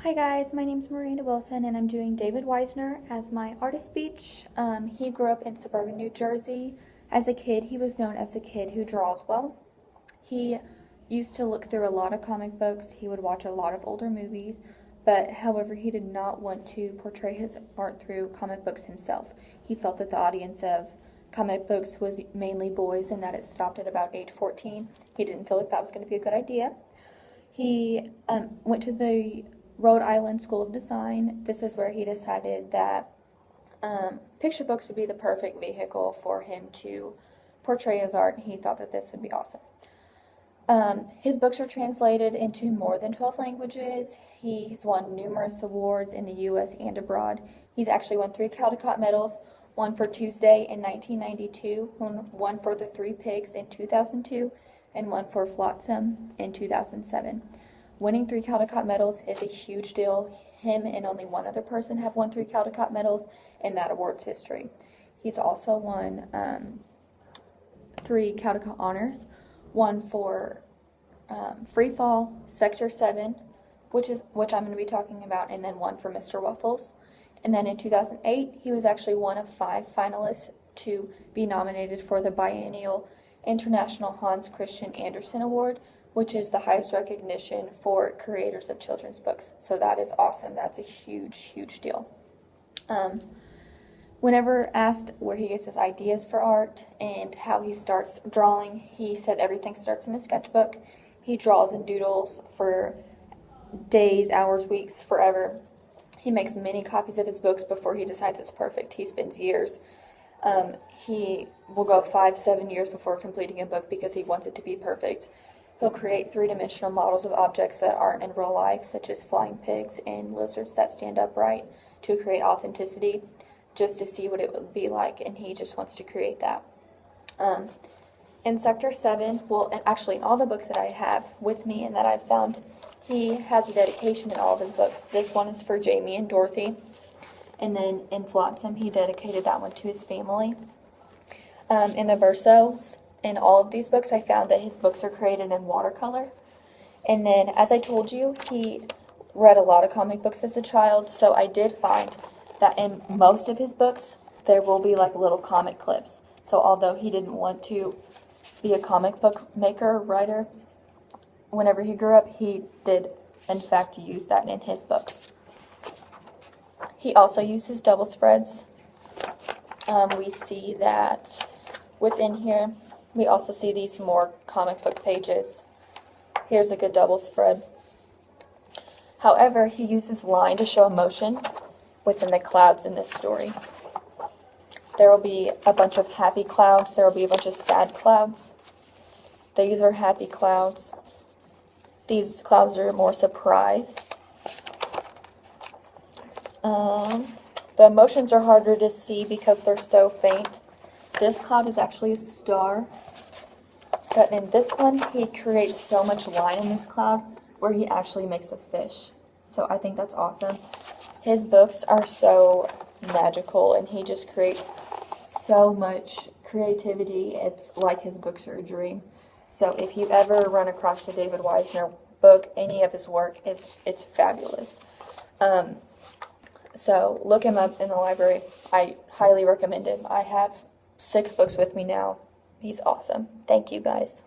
Hi guys, my name is Miranda Wilson and I'm doing David Wiesner as my artist speech. He grew up in suburban New Jersey. As a kid, he was known as the kid who draws well. He used to look through a lot of comic books. He would watch a lot of older movies, but however, he did not want to portray his art through comic books himself. He felt that the audience of comic books was mainly boys and that it stopped at about age 14. He didn't feel like that was going to be a good idea. He went to the Rhode Island School of Design. This is where he decided that picture books would be the perfect vehicle for him to portray his art. He thought that this would be awesome. His books are translated into more than 12 languages. He's won numerous awards in the U.S. and abroad. He's actually won 3 Caldecott medals, one for Tuesday in 1992, one for The Three Pigs in 2002, and one for Flotsam in 2007. Winning 3 Caldecott medals is a huge deal. Him and only one other person have won 3 Caldecott medals in that award's history. He's also won 3 Caldecott honors, one for Free Fall, Sector 7, which I'm going to be talking about, and then one for Mr. Waffles. And then in 2008, he was actually one of 5 finalists to be nominated for the biennial International Hans Christian Andersen Award, which is the highest recognition for creators of children's books. So that is awesome. That's a huge, huge deal. Whenever asked where he gets his ideas for art and how he starts drawing, he said everything starts in a sketchbook. He draws and doodles for days, hours, weeks, forever. He makes many copies of his books before he decides it's perfect. He spends years. He will go 5-7 years before completing a book because he wants it to be perfect. He'll create 3-dimensional models of objects that aren't in real life, such as flying pigs and lizards that stand upright, to create authenticity, just to see what it would be like, and he just wants to create that. In Sector 7, well, and actually in all the books that I have with me and that I've found, he has a dedication in all of his books. This one is for Jamie and Dorothy, and then in Flotsam, he dedicated that one to his family. In the versos, in all of these books, I found that his books are created in watercolor. And then, as I told you, he read a lot of comic books as a child, so I did find that in most of his books, there will be like little comic clips. So although he didn't want to be a comic book maker, writer, whenever he grew up, he did, in fact, use that in his books. He also uses double spreads. We see that within here, we also see these more comic book pages. Here's a good double spread. However, he uses line to show emotion within the clouds in this story. There will be a bunch of happy clouds. There will be a bunch of sad clouds. These are happy clouds. These clouds are more surprised. The emotions are harder to see because they're so faint. This cloud is actually a star, but in this one, he creates so much line in this cloud where he actually makes a fish. So I think that's awesome. His books are so magical, and he just creates so much creativity. It's like his books are a dream. So if you ever run across a David Wiesner book, any of his work, it's fabulous. So look him up in the library. I highly recommend him. I have 6 books with me now. He's awesome. Thank you, guys.